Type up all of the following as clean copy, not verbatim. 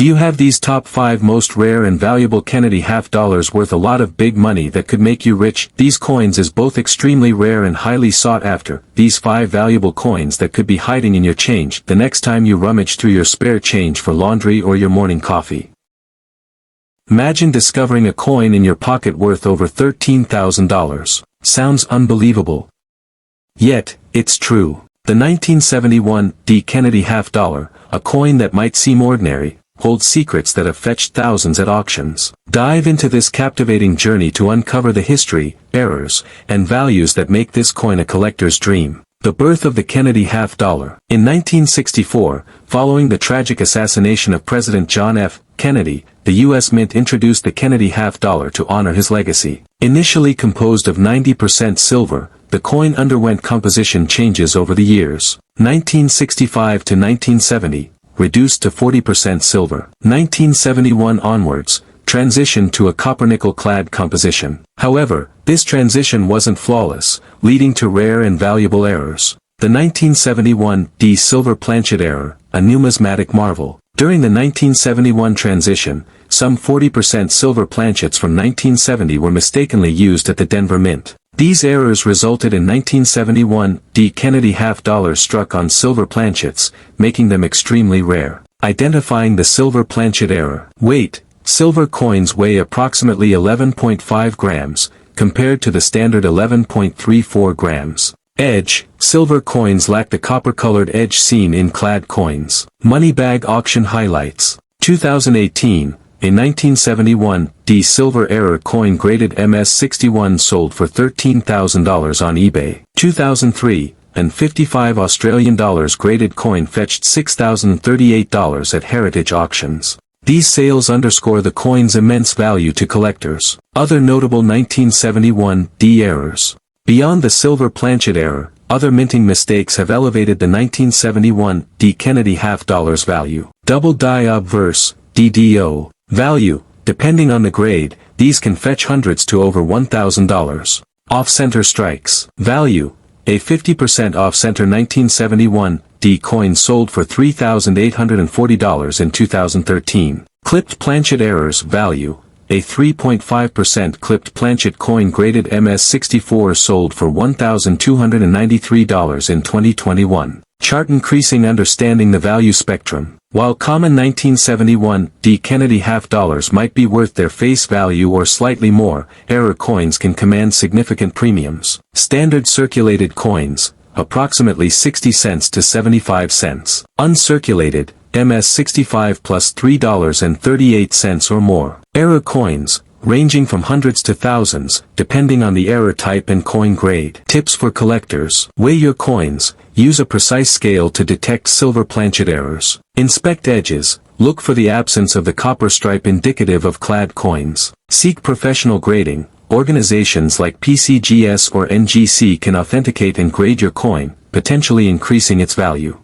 Do you have these top 5 most rare and valuable Kennedy half dollars worth a lot of big money that could make you rich? These coins is both extremely rare and highly sought after. These 5 valuable coins that could be hiding in your change the next time you rummage through your spare change for laundry or your morning coffee. Imagine discovering a coin in your pocket worth over $13,000. Sounds unbelievable. Yet, it's true. The 1971 D. Kennedy half dollar, a coin that might seem ordinary, holds secrets that have fetched thousands at auctions. Dive into this captivating journey to uncover the history, errors, and values that make this coin a collector's dream. The birth of the Kennedy half dollar. In 1964, following the tragic assassination of President John F. Kennedy, the U.S. Mint introduced the Kennedy half dollar to honor his legacy. Initially composed of 90% silver, the coin underwent composition changes over the years. 1965 to 1970, reduced to 40% silver. 1971 onwards, transitioned to a copper-nickel clad composition. However, this transition wasn't flawless, leading to rare and valuable errors. The 1971 D silver planchet error, a numismatic marvel. During the 1971 transition, some 40% silver planchets from 1970 were mistakenly used at the Denver Mint. These errors resulted in 1971 D Kennedy half dollars struck on silver planchets, making them extremely rare. Identifying the silver planchet error. Weight. Silver coins weigh approximately 11.5 grams, compared to the standard 11.34 grams. Edge. Silver coins lack the copper-colored edge seen in clad coins. Money bag auction highlights. 2018. A 1971 D silver error coin graded MS61 sold for $13,000 on eBay. 2003, an 55 Australian dollars graded coin fetched $6,038 at heritage auctions. These sales underscore the coin's immense value to collectors. Other notable 1971 D errors. Beyond the silver planchet error, other minting mistakes have elevated the 1971 D Kennedy half dollars value. Double die obverse, DDO. Value. Depending on the grade, these can fetch hundreds to over $1,000. Off-center strikes. Value. A 50% off-center 1971 D coin sold for $3,840 in 2013. Clipped planchet errors. Value. A 3.5% clipped planchet coin graded MS64 sold for $1,293 in 2021. Chart increasing understanding the value spectrum. While common 1971 D Kennedy half dollars might be worth their face value or slightly more, error coins can command significant premiums. Standard circulated coins, approximately 60 cents to 75 cents. Uncirculated, MS65 plus $3.38 or more. Error coins, ranging from hundreds to thousands, depending on the error type and coin grade. Tips for collectors. Weigh your coins. Use a precise scale to detect silver planchet errors. Inspect edges. Look for the absence of the copper stripe indicative of clad coins. Seek professional grading. Organizations like PCGS or NGC can authenticate and grade your coin, potentially increasing its value.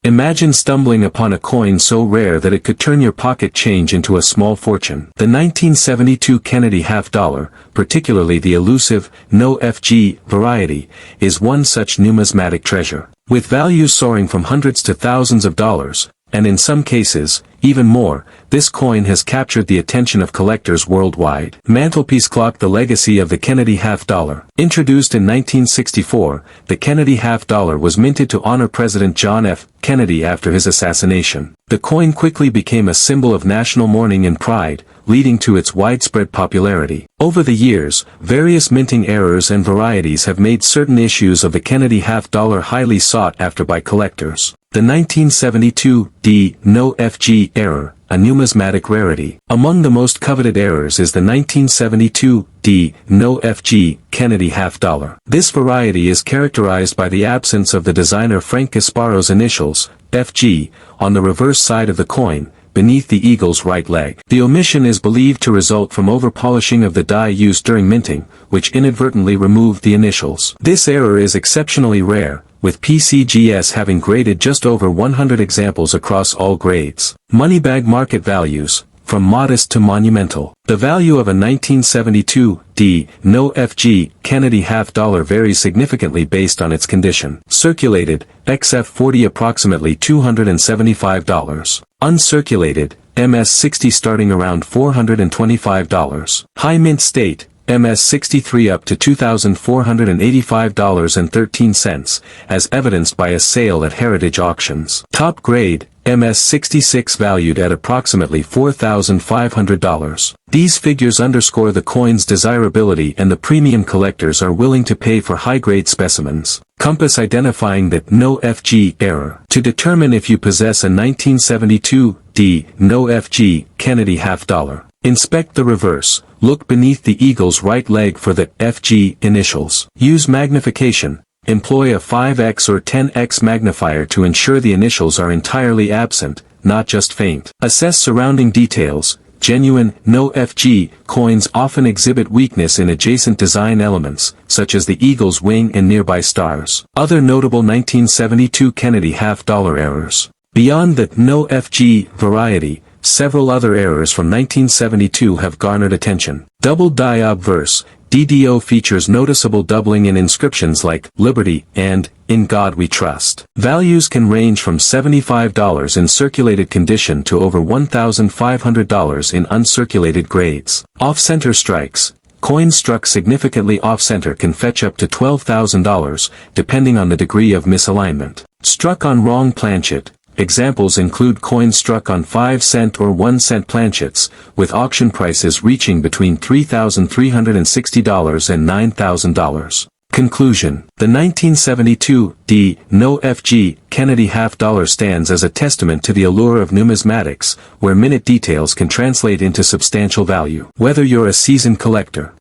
Imagine stumbling upon a coin so rare that it could turn your pocket change into a small fortune. The 1972 Kennedy half dollar, particularly the elusive, no FG variety, is one such numismatic treasure. With values soaring from hundreds to thousands of dollars, and in some cases, even more, this coin has captured the attention of collectors worldwide. Mantelpiece clock. The legacy of the Kennedy half dollar. Introduced in 1964, the Kennedy half dollar was minted to honor President John F. Kennedy after his assassination. The coin quickly became a symbol of national mourning and pride, leading to its widespread popularity. Over the years, various minting errors and varieties have made certain issues of the Kennedy half dollar highly sought after by collectors. The 1972 D no FG error, a numismatic rarity. Among the most coveted errors is the 1972 D no FG Kennedy half dollar. This variety is characterized by the absence of the designer Frank Gasparo's initials, FG, on the reverse side of the coin, beneath the eagle's right leg. The omission is believed to result from over-polishing of the die used during minting, which inadvertently removed the initials. This error is exceptionally rare, with PCGS having graded just over 100 examples across all grades. Money bag market values, from modest to monumental. The value of a 1972 D no FG Kennedy half dollar varies significantly based on its condition. Circulated, XF40 approximately $275. Uncirculated, MS-60 starting around $425. High mint state, MS-63 up to $2,485.13, as evidenced by a sale at Heritage Auctions. Top grade, MS-66 valued at approximately $4,500. These figures underscore the coin's desirability and the premium collectors are willing to pay for high-grade specimens. Compass identifying the no FG error. To determine if you possess a 1972 D no FG Kennedy half dollar, inspect the reverse. Look beneath the eagle's right leg for the FG initials. Use magnification. Employ a 5x or 10x magnifier to ensure the initials are entirely absent, not just faint. Assess surrounding details. Genuine, no FG, coins often exhibit weakness in adjacent design elements, such as the eagle's wing and nearby stars. Other notable 1972 Kennedy half-dollar errors. Beyond the no FG variety, several other errors from 1972 have garnered attention. Double die obverse, DDO features noticeable doubling in inscriptions like Liberty and In God We Trust. Values can range from $75 in circulated condition to over $1,500 in uncirculated grades. Off-center strikes. Coins struck significantly off-center can fetch up to $12,000, depending on the degree of misalignment. Struck on wrong planchet. Examples include coins struck on 5-cent or 1-cent planchets, with auction prices reaching between $3,360 and $9,000. Conclusion. The 1972 D no FG Kennedy half-dollar stands as a testament to the allure of numismatics, where minute details can translate into substantial value. Whether you're a seasoned collector,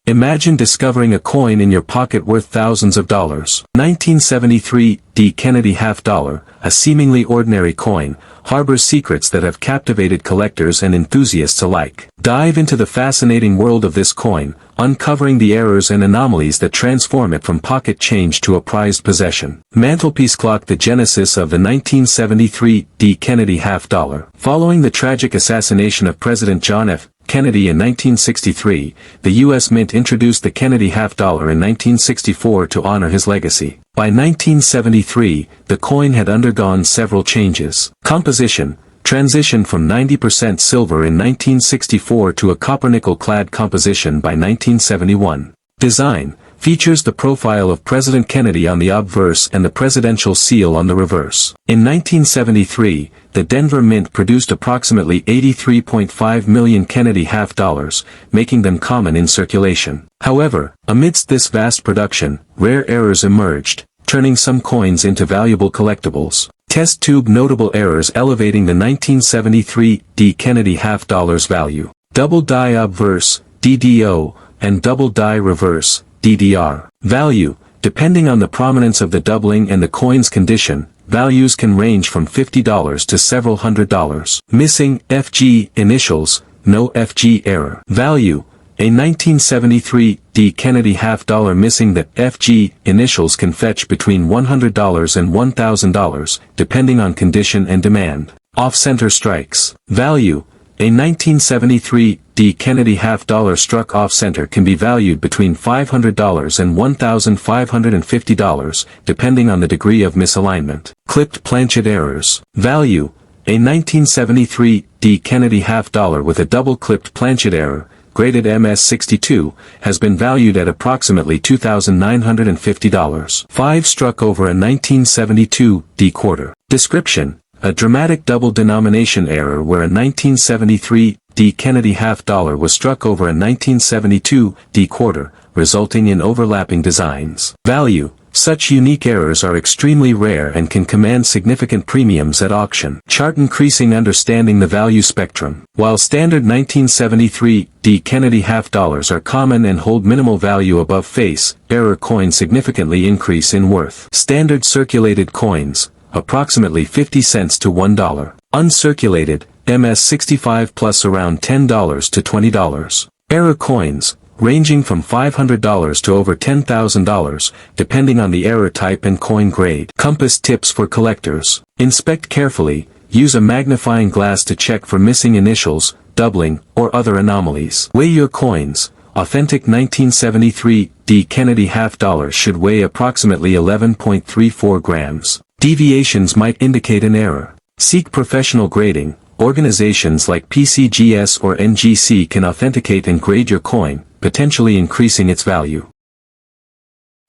imagine discovering a coin in your pocket worth thousands of dollars. 1973 D Kennedy half-dollar, a seemingly ordinary coin, harbors secrets that have captivated collectors and enthusiasts alike. Dive into the fascinating world of this coin, uncovering the errors and anomalies that transform it from pocket change to a prized possession. Mantelpiece clock. The genesis of the 1973 D Kennedy half-dollar. Following the tragic assassination of President John F. Kennedy in 1963, the U.S. Mint introduced the Kennedy half-dollar in 1964 to honor his legacy. By 1973, the coin had undergone several changes. Composition. Transition from 90% silver in 1964 to a copper-nickel-clad composition by 1971. Design. Features the profile of President Kennedy on the obverse and the presidential seal on the reverse. In 1973, the Denver Mint produced approximately 83.5 million Kennedy half-dollars, making them common in circulation. However, amidst this vast production, rare errors emerged, turning some coins into valuable collectibles. Test tube. Notable errors elevating the 1973 D Kennedy half-dollar's value. Double die obverse, DDO, and double die reverse, DDR. Value. Depending on the prominence of the doubling and the coin's condition, values can range from $50 to several $100s. Missing FG initials, no FG error. Value. A 1973 D Kennedy half-dollar missing the FG initials can fetch between $100 and $1,000, depending on condition and demand. Off-center strikes. Value. A 1973 D Kennedy half-dollar struck off-center can be valued between $500 and $1,550, depending on the degree of misalignment. Clipped planchet errors. Value. A 1973 D Kennedy half-dollar with a double-clipped planchet error, graded MS-62, has been valued at approximately $2,950. 5 struck over a 1972 D quarter. Description. A dramatic double denomination error where a 1973 D Kennedy half-dollar was struck over a 1972 D quarter, resulting in overlapping designs. Value. Such unique errors are extremely rare and can command significant premiums at auction. Chart. Increasing understanding the value spectrum. While standard 1973 D Kennedy half-dollars are common and hold minimal value above face, error coins significantly increase in worth. Standard circulated coins, approximately 50 cents to $1. Uncirculated, MS-65 plus around $10 to $20. Error coins, ranging from $500 to over $10,000, depending on the error type and coin grade. Compass tips for collectors. Inspect carefully, use a magnifying glass to check for missing initials, doubling, or other anomalies. Weigh your coins. Authentic 1973 D Kennedy half-dollar should weigh approximately 11.34 grams. Deviations might indicate an error. Seek professional grading. Organizations like PCGS or NGC can authenticate and grade your coin, potentially increasing its value.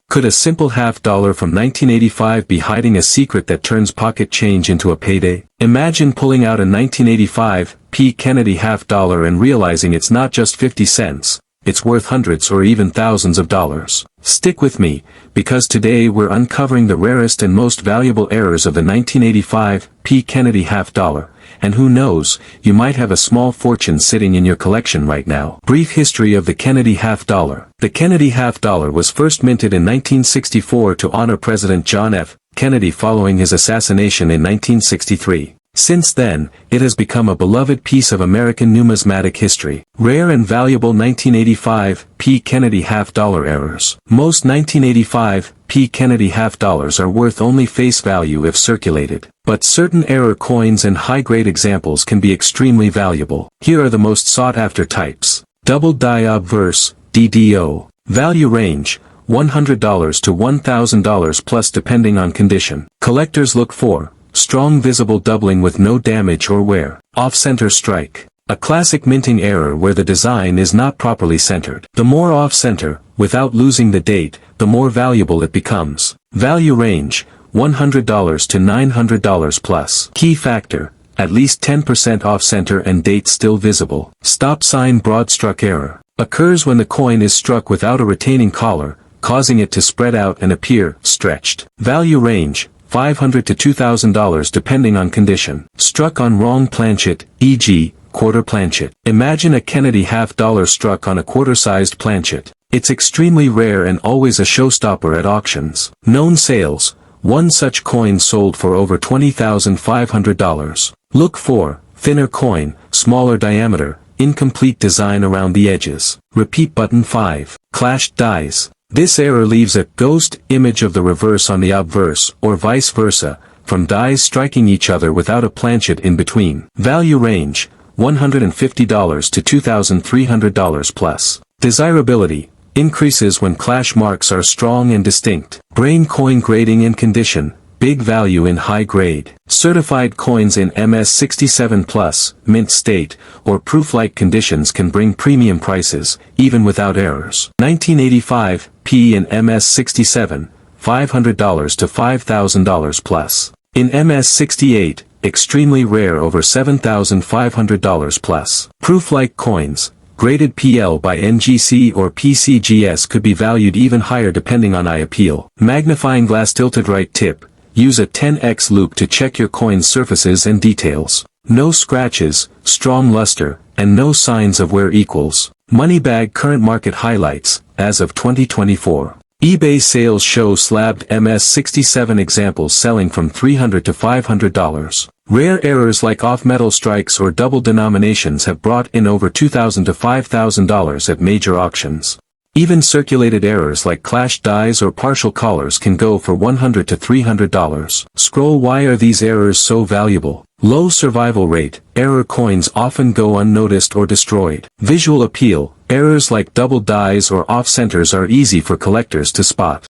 Could a simple $50 from 1985 be hiding a secret that turns pocket change into a payday? Imagine pulling out a 1985 P. Kennedy $50 and realizing it's not just 50 cents, it's worth hundreds or even thousands of dollars. Stick with me, because today we're uncovering the rarest and most valuable errors of the 1985 P. Kennedy $50. And who knows, you might have a small fortune sitting in your collection right now. Brief history of the Kennedy $50. The Kennedy $50 was first minted in 1964 to honor President John F. Kennedy following his assassination in 1963. Since then, it has become a beloved piece of American numismatic history. Rare and valuable 1985 P. Kennedy $50 errors. Most 1985 P. Kennedy $50 are worth only face value if circulated. But certain error coins and high-grade examples can be extremely valuable. Here are the most sought-after types. Double die obverse, DDO. Value range, $100 to $1,000 plus depending on condition. Collectors look for strong visible doubling with no damage or wear. Off-center strike. A classic minting error where the design is not properly centered. The more off-center, without losing the date, the more valuable it becomes. Value range, $100 to $900 plus. Key factor, at least 10% off-center and date still visible. Stop sign broad struck error. Occurs when the coin is struck without a retaining collar, causing it to spread out and appear stretched. Value range, $500 to $2,000 depending on condition. Struck on wrong planchet, e.g., quarter planchet. Imagine a Kennedy $50 struck on a quarter-sized planchet. It's extremely rare and always a showstopper at auctions. Known sales. One such coin sold for over $20,500. Look for thinner coin, smaller diameter, incomplete design around the edges. Repeat button 5. Clashed dies. This error leaves a ghost image of the reverse on the obverse, or vice versa, from dies striking each other without a planchet in between. Value range, $150 to $2,300 plus. Desirability, increases when clash marks are strong and distinct. Brain coin grading and condition, big value in high grade. Certified coins in MS67 plus, mint state, or proof-like conditions can bring premium prices, even without errors. 1985, P in MS67, $500 to $5,000 plus. In MS68, extremely rare over $7,500 plus. Proof-like coins, graded PL by NGC or PCGS could be valued even higher depending on eye appeal. Magnifying glass tilted right tip. Use a 10x loupe to check your coin's surfaces and details. No scratches, strong luster, and no signs of wear equals. Money bag current market highlights, as of 2024. eBay sales show slabbed MS67 examples selling from $300 to $500. Rare errors like off-metal strikes or double denominations have brought in over $2,000 to $5,000 at major auctions. Even circulated errors like clashed dies or partial collars can go for $100 to $300. Scroll. Why are these errors so valuable? Low survival rate. Error coins often go unnoticed or destroyed. Visual appeal. Errors like double dies or off-centers are easy for collectors to spot.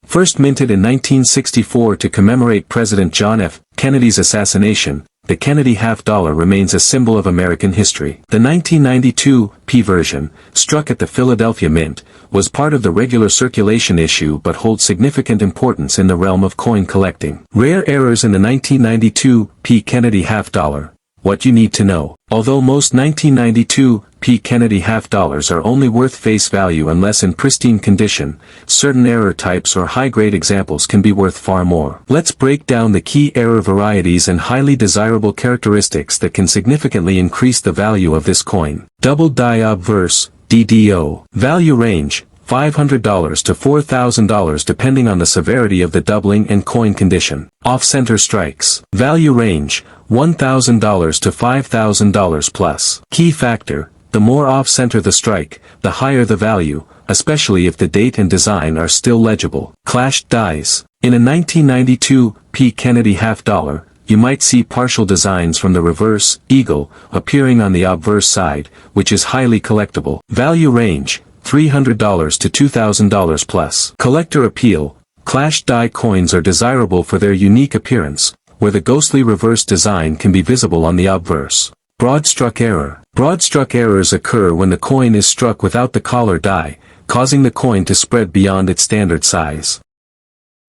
First minted in 1964 to commemorate President John F. Kennedy's assassination, the Kennedy $50 remains a symbol of American history. The 1992 P version, struck at the Philadelphia Mint, was part of the regular circulation issue but holds significant importance in the realm of coin collecting. Rare errors in the 1992 P Kennedy $50. What you need to know. Although most 1992 P Kennedy $50 are only worth face value unless in pristine condition, certain error types or high-grade examples can be worth far more. Let's break down the key error varieties and highly desirable characteristics that can significantly increase the value of this coin. Double die obverse, DDO. Value range, $500 to $4,000 depending on the severity of the doubling and coin condition. Off-center strikes. Value range, $1,000 to $5,000 plus. Key factor, the more off-center the strike, the higher the value, especially if the date and design are still legible. Clashed dies. In a 1992 P Kennedy $50, you might see partial designs from the reverse, eagle, appearing on the obverse side, which is highly collectible. Value range, $300 to $2,000 plus. Collector appeal. Clashed die coins are desirable for their unique appearance, where the ghostly reverse design can be visible on the obverse. Broad-struck error. Broad-struck errors occur when the coin is struck without the collar die, causing the coin to spread beyond its standard size.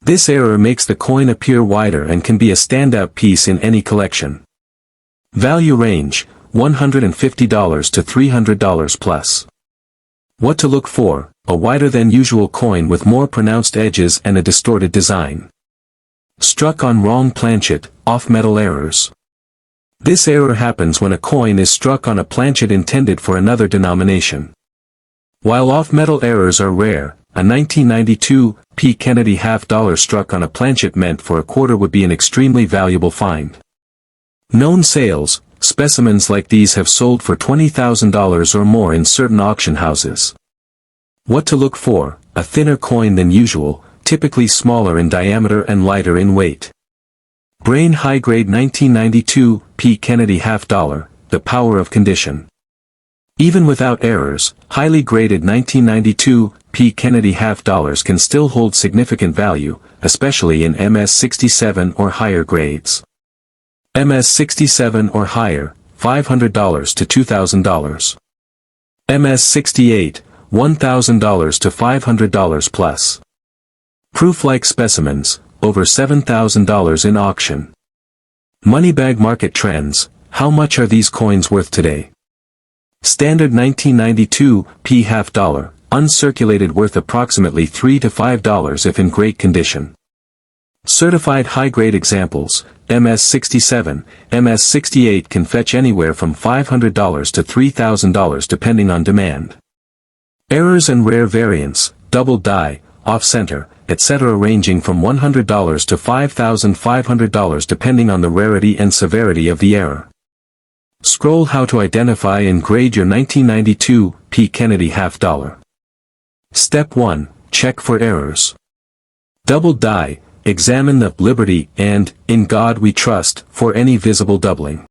This error makes the coin appear wider and can be a standout piece in any collection. Value range, $150 to $300 plus. What to look for: a wider than usual coin with more pronounced edges and a distorted design. Struck on wrong planchet, off-metal errors. This error happens when a coin is struck on a planchet intended for another denomination. While off-metal errors are rare, a 1992 P. Kennedy $half struck on a planchet meant for a quarter would be an extremely valuable find. Known sales: specimens like these have sold for $20,000 or more in certain auction houses. What to look for: a thinner coin than usual, typically smaller in diameter and lighter in weight. Brain high-grade 1992 P. Kennedy $half, the power of condition. Even without errors, highly graded 1992 P. Kennedy $half can still hold significant value, especially in MS-67 or higher grades. MS-67 or higher, $500 to $2,000. MS-68, $1,000 to $500 plus. Proof-like specimens, over $7,000 in auction. Moneybag market trends: how much are these coins worth today? Standard 1992 P. $half, uncirculated, worth approximately $3 to $5 if in great condition. Certified high-grade examples, MS-67, MS-68 can fetch anywhere from $500 to $3,000 depending on demand. Errors and rare variants, double die, off-center, etc. ranging from $100 to $5,500 depending on the rarity and severity of the error. Scroll how to identify and grade your 1992 P. Kennedy $half. Step 1. Check for errors. Double die. Examine the Liberty and In God We Trust for any visible doubling.